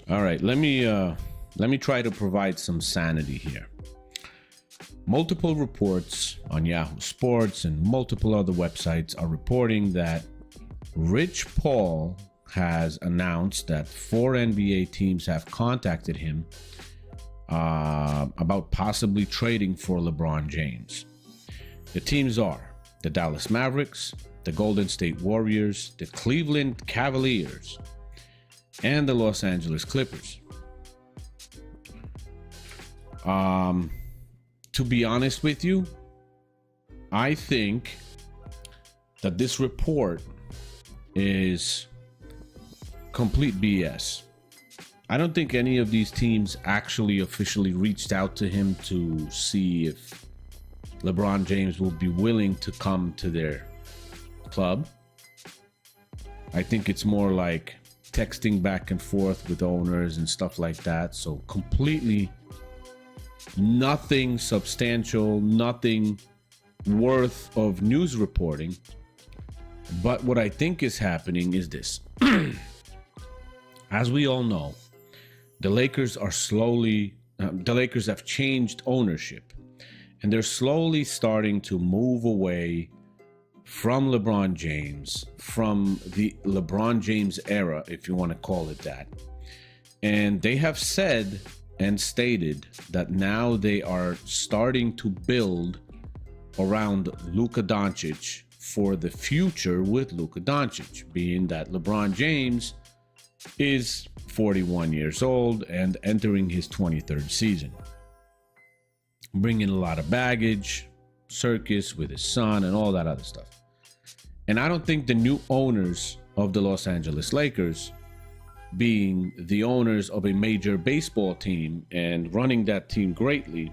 All right, let me try to provide some sanity here. Multiple reports on Yahoo Sports and multiple other websites are reporting that Rich Paul has announced that 4 NBA teams have contacted him about possibly trading for LeBron James. The teams are the Dallas Mavericks, the Golden State Warriors, the Cleveland Cavaliers, and the Los Angeles Clippers. To be honest with you, I think that this report is complete BS. I don't think any of these teams actually officially reached out to him to see if LeBron James will be willing to come to their club. I think it's more like texting back and forth with owners and stuff like that. So completely nothing substantial, nothing worth of news reporting. But what I think is happening is this. As we all know, the Lakers have changed ownership, and they're slowly starting to move away from LeBron James, from the LeBron James era, if you want to call it that. And they have said and stated that now they are starting to build around Luka Doncic for the future with Luka Doncic, being that LeBron James is 41 years old and entering his 23rd season, bringing a lot of baggage, circus with his son and all that other stuff. And I don't think the new owners of the Los Angeles Lakers, being the owners of a major baseball team and running that team greatly,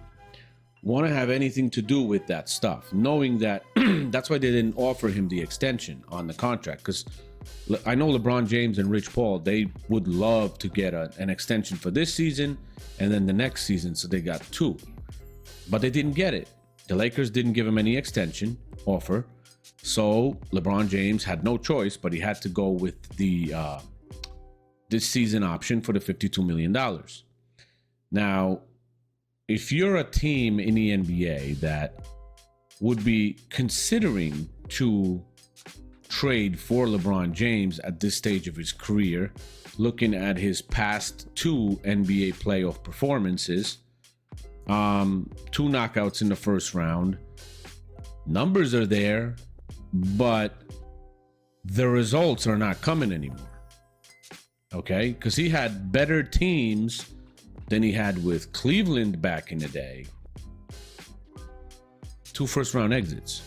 want to have anything to do with that stuff, knowing that that's why they didn't offer him the extension on the contract. Because I know LeBron James and Rich Paul, they would love to get an extension for this season and then the next season, so they got 2. But they didn't get it. The Lakers didn't give him any extension offer, so LeBron James had no choice, but he had to go with the this season option for the $52 million. Now, if you're a team in the NBA that would be considering to trade for LeBron James at this stage of his career, looking at his past 2 NBA playoff performances, 2 knockouts in the first round, numbers are there, but the results are not coming anymore. Okay? Because he had better teams than he had with Cleveland back in the day. 2 first-round exits.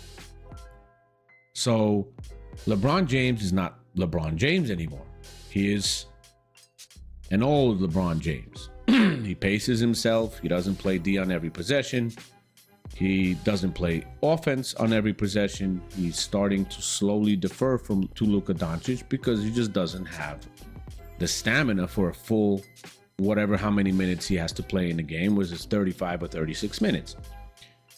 So LeBron James is not LeBron James anymore. He is an old LeBron James. He paces himself. He doesn't play D on every possession. He doesn't play offense on every possession. He's starting to slowly defer to Luka Doncic because he just doesn't have the stamina for a full how many minutes he has to play in the game, was it 35 or 36 minutes.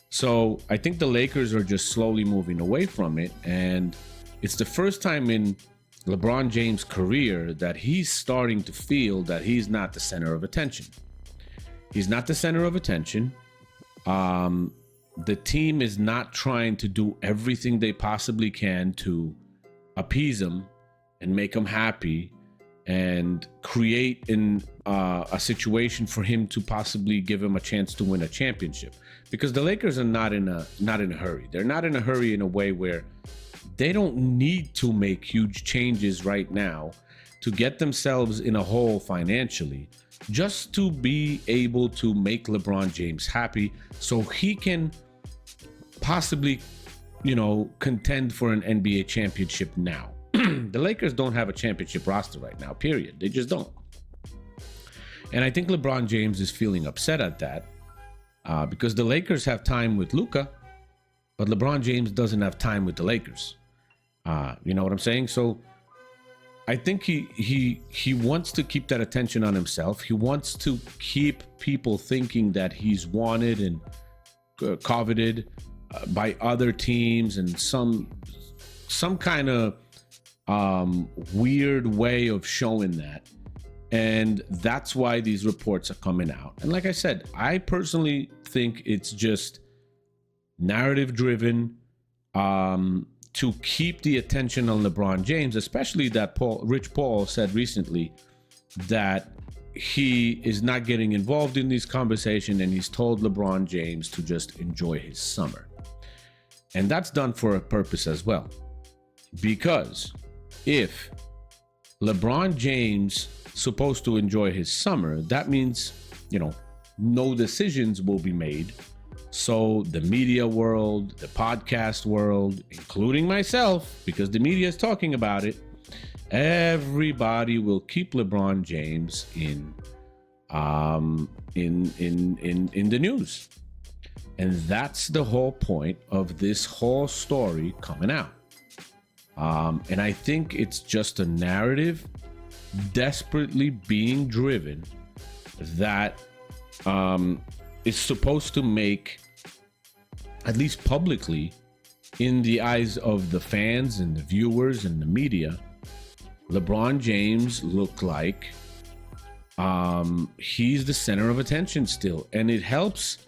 So I think the Lakers are just slowly moving away from it, and it's the first time in LeBron James' career that he's starting to feel that he's not the center of attention. He's not the center of attention. The team is not trying to do everything they possibly can to appease him and make him happy and create a situation for him to possibly give him a chance to win a championship. Because the Lakers are not in a hurry. They're not in a hurry in a way where they don't need to make huge changes right now to get themselves in a hole financially, just to be able to make LeBron James happy so he can possibly, contend for an NBA championship now. The Lakers don't have a championship roster right now, period. They just don't. And I think LeBron James is feeling upset at that because the Lakers have time with Luka, but LeBron James doesn't have time with the Lakers. You know what I'm saying? So I think he wants to keep that attention on himself. He wants to keep people thinking that he's wanted and coveted by other teams, and some kind of weird way of showing that. And that's why these reports are coming out. And like I said, I personally think it's just narrative driven, to keep the attention on LeBron James, especially that Rich Paul said recently that he is not getting involved in these conversations, and he's told LeBron James to just enjoy his summer. And that's done for a purpose as well. Because if LeBron James supposed to enjoy his summer, that means, no decisions will be made. So the media world, the podcast world, including myself, because the media is talking about it, everybody will keep LeBron James in the news. And that's the whole point of this whole story coming out. And I think it's just a narrative desperately being driven that is supposed to make, at least publicly, in the eyes of the fans and the viewers and the media, LeBron James look like he's the center of attention still. And it helps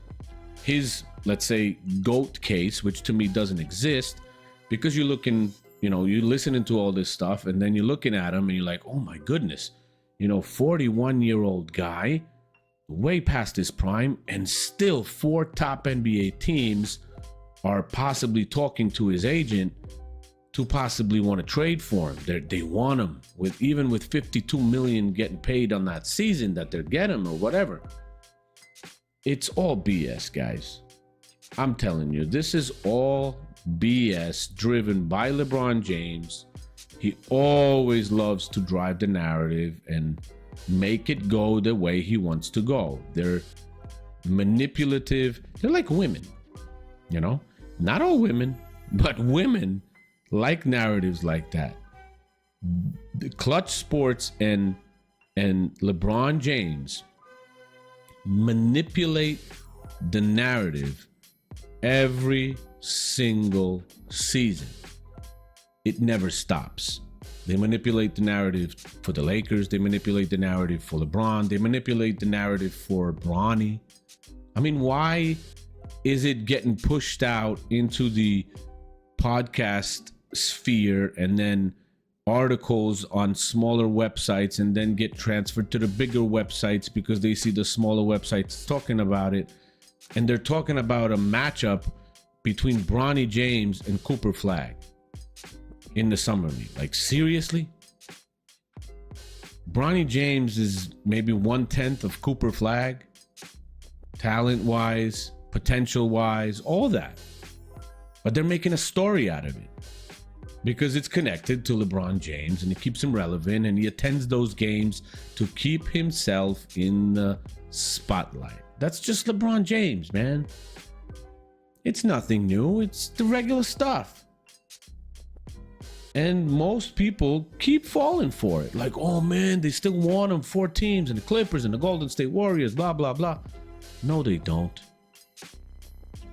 his, let's say, GOAT case, which to me doesn't exist, because you're looking, you're listening to all this stuff, and then you're looking at him and you're like, oh my goodness, 41-year-old guy, way past his prime, and still 4 top NBA teams are possibly talking to his agent to possibly want to trade for him. They want him, even with $52 million getting paid on that season that they're getting or whatever. It's all BS, guys. I'm telling you, this is all BS driven by LeBron James. He always loves to drive the narrative and make it go the way he wants to go. They're manipulative. They're like women, not all women, but women like narratives like that. The Clutch Sports and LeBron James manipulate the narrative every single season. It never stops. They manipulate the narrative for the Lakers. They manipulate the narrative for LeBron. They manipulate the narrative for Bronny. I mean, why is it getting pushed out into the podcast sphere and then articles on smaller websites and then get transferred to the bigger websites because they see the smaller websites talking about it? And they're talking about a matchup between Bronny James and Cooper Flag in the summer league. Like, seriously? Bronny James is maybe 1/10 of Cooper Flag, talent-wise, potential-wise, all that. But they're making a story out of it because it's connected to LeBron James and it keeps him relevant, and he attends those games to keep himself in the spotlight. That's just LeBron James, man. It's nothing new. It's the regular stuff. And most people keep falling for it. Like, oh man, they still want him, 4 teams, and the Clippers and the Golden State Warriors, blah, blah, blah. No, they don't.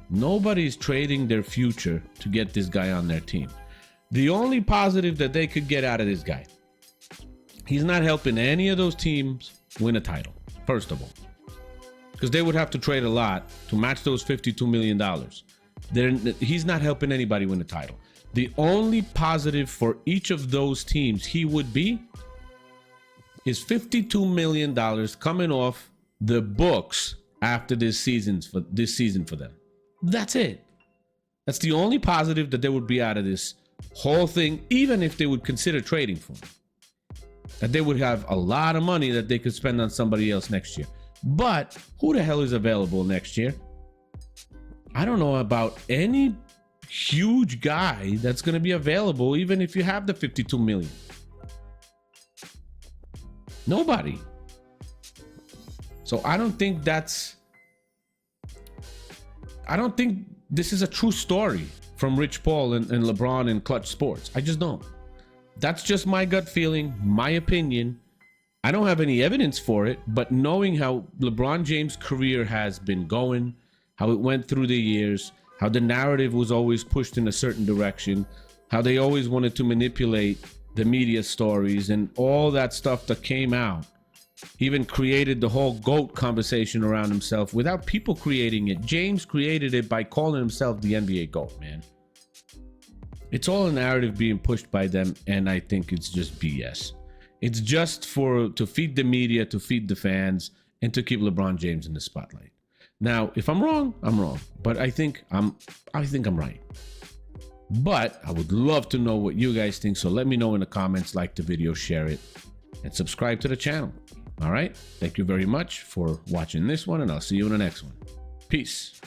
Nobody's trading their future to get this guy on their team. The only positive that they could get out of this guy, he's not helping any of those teams win a title, first of all. Because they would have to trade a lot to match those $52 million. He's not helping anybody win a title. The only positive for each of those teams he would be is $52 million coming off the books after this season for them. That's it. That's the only positive that there would be out of this whole thing, even if they would consider trading for him. That they would have a lot of money that they could spend on somebody else next year. But who the hell is available next year? I don't know about any huge guy that's going to be available, even if you have the $52 million. Nobody. So I don't think this is a true story from Rich Paul and LeBron and Clutch Sports. I just don't. That's just my gut feeling, my opinion. I don't have any evidence for it, but knowing how LeBron James' career has been going, how it went through the years, how the narrative was always pushed in a certain direction, how they always wanted to manipulate the media stories and all that stuff that came out even created the whole GOAT conversation around himself without people creating it. James created it by calling himself the NBA GOAT, man. It's all a narrative being pushed by them, and I think it's just BS. It's just to feed the media, to feed the fans, and to keep LeBron James in the spotlight. Now, if I'm wrong, I'm wrong, but I think I'm right. But I would love to know what you guys think, so let me know in the comments, like the video, share it, and subscribe to the channel. All right? Thank you very much for watching this one, and I'll see you in the next one. Peace.